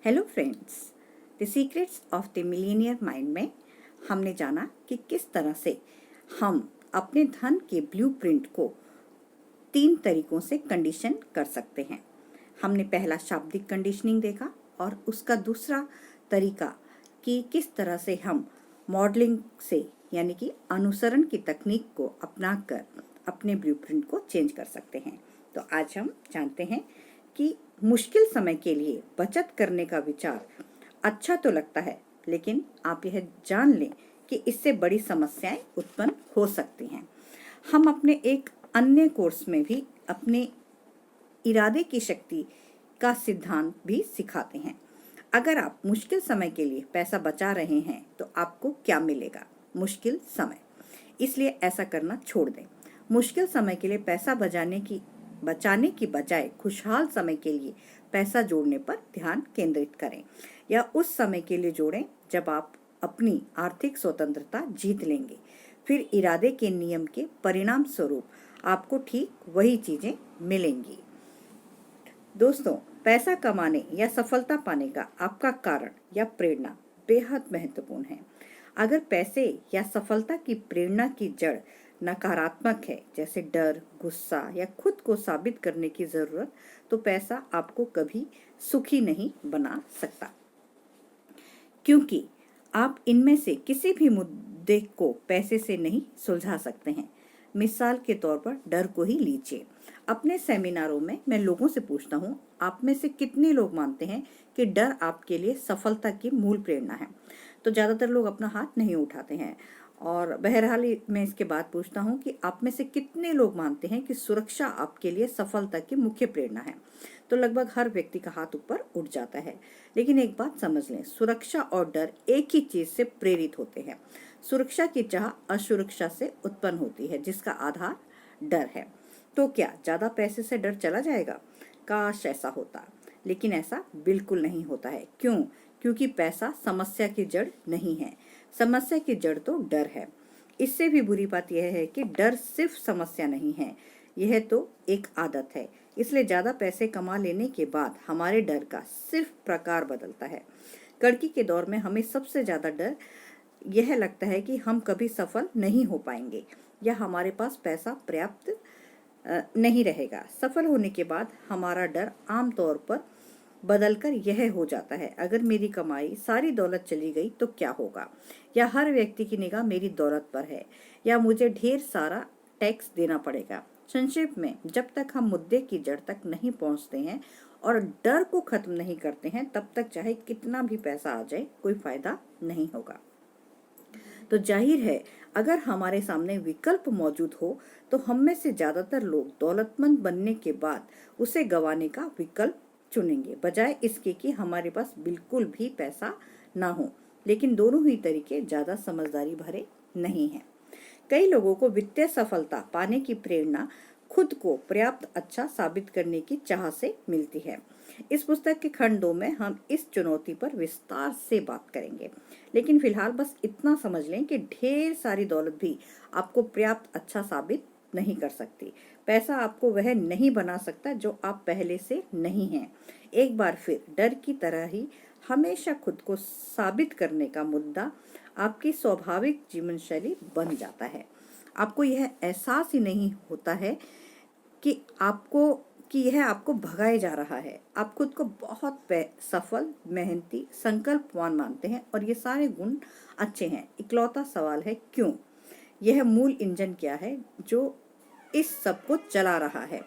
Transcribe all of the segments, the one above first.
Hello friends, the secrets of the millionaire mind में हमने जाना कि किस तरह से हम अपने धन के ब्लूप्रिंट को 3 तरीकों से कंडीशन कर सकते हैं। हमने पहला शाब्दिक कंडीशनिंग देखा और उसका दूसरा तरीका कि किस तरह से हम मॉडलिंग से यानी कि अनुसरण की तकनीक को अपनाकर अपने ब्लूप्रिंट को चेंज कर सकते हैं। तो आज हम जानते हैं कि मुश्किल समय के लिए बचत करने का विचार अच्छा तो लगता है, लेकिन आप यह जान लें कि इससे बड़ी समस्याएं उत्पन्न हो सकती हैं। हम अपने एक अन्य कोर्स में भी अपने इरादे की शक्ति का सिद्धांत भी सिखाते हैं। अगर आप मुश्किल समय के लिए पैसा बचा रहे हैं तो आपको क्या मिलेगा? मुश्किल समय। इसलिए ऐसा करना छोड़ दें। मुश्किल समय के लिए पैसा बचाने की बजाय खुशहाल समय के लिए पैसा जोड़ने पर ध्यान केंद्रित करें, या उस समय के लिए जोड़ें जब आप अपनी आर्थिक स्वतंत्रता जीत लेंगे। फिर इरादे के नियम के परिणाम स्वरूप आपको ठीक वही चीजें मिलेंगी। दोस्तों, पैसा कमाने या सफलता पाने का आपका कारण या प्रेरणा बेहद महत्वपूर्ण है। अगर पैसे या सफलता की प्रेरणा की जड़ नकारात्मक है, जैसे डर, गुस्सा या खुद को साबित करने की जरूरत, तो पैसा आपको कभी सुखी नहीं बना सकता, क्योंकि आप इनमें से किसी भी मुद्दे को पैसे से नहीं सुलझा सकते हैं। मिसाल के तौर पर डर को ही लीजिए। अपने सेमिनारों में मैं लोगों से पूछता हूँ, आप में से कितने लोग मानते हैं कि डर आपके लिए सफलता की मूल प्रेरणा है? तो ज्यादातर लोग अपना हाथ नहीं उठाते हैं। और बहरहाल मैं इसके बाद पूछता हूँ कि आप में से कितने लोग मानते हैं कि सुरक्षा आपके लिए सफलता की मुख्य प्रेरणा है? तो लगभग हर व्यक्ति का हाथ ऊपर उठ जाता है। लेकिन एक बात समझ लें, सुरक्षा और डर एक ही चीज से प्रेरित होते हैं। सुरक्षा की चाह असुरक्षा से उत्पन्न होती है, जिसका आधार डर है। तो क्या ज्यादा पैसे से डर चला जाएगा? काश ऐसा होता, लेकिन ऐसा बिल्कुल नहीं होता है। क्यों? क्योंकि पैसा समस्या की जड़ नहीं है। समस्या की जड़ तो डर है। इससे भी बुरी बात यह है कि डर सिर्फ समस्या नहीं है, यह तो एक आदत है। इसलिए ज्यादा पैसे कमा लेने के बाद हमारे डर का सिर्फ प्रकार बदलता है। कड़की के दौर में हमें सबसे ज्यादा डर यह लगता है कि हम कभी सफल नहीं हो पाएंगे, या हमारे पास पैसा पर्याप्त नहीं रहेगा। सफल होने के बाद हमारा डर आमतौर पर बदलकर यह हो जाता है, अगर मेरी कमाई सारी दौलत चली गई तो क्या होगा? या हर व्यक्ति की निगाह मेरी दौलत पर है, या मुझे ढेर सारा टैक्स देना पड़ेगा। संक्षेप में, जब तक हम मुद्दे की जड़ तक नहीं पहुंचते हैं और डर को खत्म नहीं करते हैं, तब तक चाहे कितना भी पैसा आ जाए कोई फायदा नहीं होगा। तो जाहिर है, अगर हमारे सामने विकल्प मौजूद हो तो हम में से ज्यादातर लोग दौलतमंद बनने के बाद उसे गंवाने का विकल्प चुनेंगे, बजाय इसके कि हमारे पास बिल्कुल भी पैसा ना हो। लेकिन दोनों ही तरीके ज्यादा समझदारी भरे नहीं हैं। कई लोगों को वित्तीय सफलता पाने की प्रेरणा खुद को पर्याप्त अच्छा साबित करने की चाह से मिलती है। इस पुस्तक के खंड 2 में हम इस चुनौती पर विस्तार से बात करेंगे। लेकिन फिलहाल बस इतना समझ लें कि ढेर सारी दौलत भी आपको पर्याप्त अच्छा साबित नहीं कर सकती। पैसा आपको वह नहीं बना सकता जो आप पहले से नहीं हैं। एक बार फिर डर की तरह ही हमेशा खुद को साबित करने का मुद्दा आपकी स्वाभाविक जीवन शैली बन जाता है। आपको यह एहसास ही नहीं होता है कि यह आपको भगाए जा रहा है। आप खुद को बहुत सफल, मेहनती, संकल्पवान मानते हैं और ये सारे गुण अच्छे हैं। इकलौता सवाल है क्यों? यह मूल इंजन क्या है जो इस सब को चला रहा है?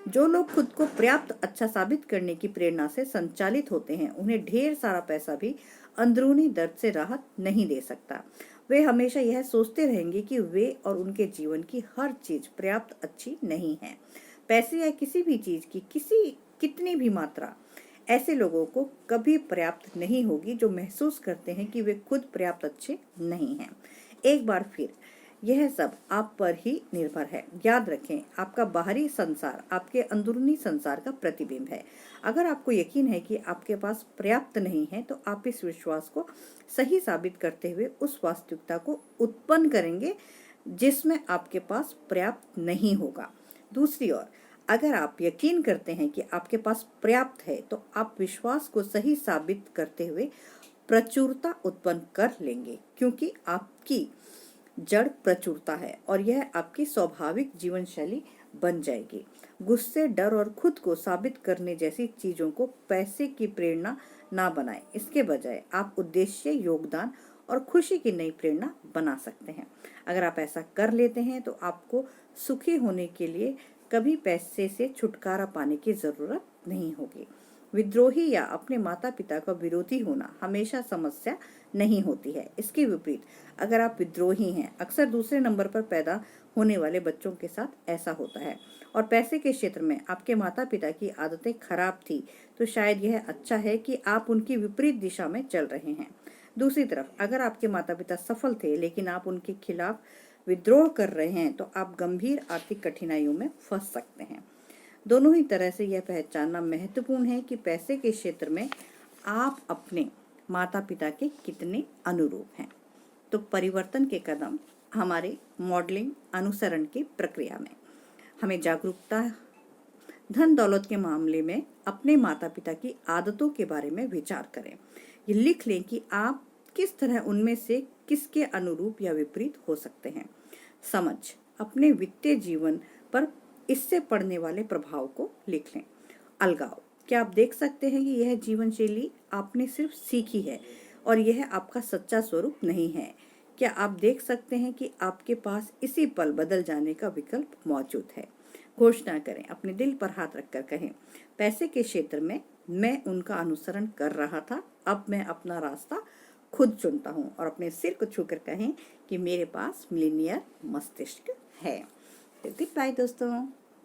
जो लोग खुद को पर्याप्त अच्छा साबित करने की प्रेरणा से संचालित होते हैं, उन्हें ढेर सारा पैसा भी अंदरूनी दर्द से राहत नहीं दे सकता। वे हमेशा यह सोचते रहेंगे कि वे और उनके जीवन की हर चीज पर्याप्त अच्छी नहीं है। पैसे या किसी भी चीज की कितनी भी मात्रा ऐसे लोगों को कभी पर्याप्त नहीं होगी जो महसूस करते हैं कि वे खुद पर्याप्त अच्छे नहीं हैं। एक बार फिर, यह सब आप पर ही निर्भर है। याद रखें, आपका बाहरी संसार आपके अंदरूनी संसार का प्रतिबिंब है। अगर आपको यकीन है कि आपके पास पर्याप्त नहीं है, तो आप इस विश्वास को सही साबित करते हुए उस वास्तविकता को उत्पन्न करेंगे जिसमें आपके पास पर्याप्त नहीं होगा। दूसरी ओर, अगर आप यकीन करते हैं कि आपके पास पर्याप्त है तो आप विश्वास को सही साबित करते हुए प्रचुरता उत्पन्न कर लेंगे, क्योंकि आपकी जड़ प्रचुरता है और यह आपकी स्वाभाविक जीवन शैली बन जाएगी। गुस्से, डर और खुद को साबित करने जैसी चीजों को पैसे की प्रेरणा ना बनाएं। इसके बजाय आप उद्देश्य, योगदान और खुशी की नई प्रेरणा बना सकते हैं। अगर आप ऐसा कर लेते हैं तो आपको सुखी होने के लिए कभी पैसे से छुटकारा पाने की जरूरत नहीं होगी। विद्रोही या अपने माता पिता का विरोधी होना हमेशा समस्या नहीं होती है। इसके विपरीत अगर आप विद्रोही हैं, अक्सर दूसरे नंबर पर पैदा होने वाले बच्चों के साथ ऐसा होता है। और पैसे के क्षेत्र में आपके माता पिता की आदतें खराब थी तो शायद यह अच्छा है कि आप उनकी विपरीत दिशा में चल रहे हैं। दूसरी तरफ अगर आपके माता पिता सफल थे लेकिन आप उनके खिलाफ विद्रोह कर रहे हैं तो आप गंभीर आर्थिक कठिनाइयों में फंस सकते हैं। दोनों ही तरह से यह पहचानना महत्वपूर्ण है कि पैसे के क्षेत्र में आप अपने माता पिता के कितने अनुरूप हैं। तो परिवर्तन के कदम हमारे मॉडलिंग अनुसरण की प्रक्रिया में हमें जागरूकता, धन दौलत के मामले में अपने माता पिता की आदतों के बारे में विचार करें। ये लिख लें कि आप किस तरह उनमें से किसके अनुरूप या विपरीत हो सकते हैं। समझ, अपने वित्तीय जीवन पर इससे पड़ने वाले प्रभाव को लिख लें। अलगाव, क्या आप देख सकते हैं कि यह जीवन शैली आपने सिर्फ सीखी है और यह आपका सच्चा स्वरूप नहीं है। क्या आप देख सकते हैं कि आपके पास इसी पल बदल जाने का विकल्प मौजूद है। घोषणा करें, अपने दिल पर हाथ रखकर कहें, पैसे के क्षेत्र में मैं उनका अनुसरण कर रहा था, अब मैं अपना रास्ता खुद चुनता हूँ। और अपने सिर को छूकर कहें कि मेरे पास मिलीनियर मस्तिष्क है। बाय दोस्तों।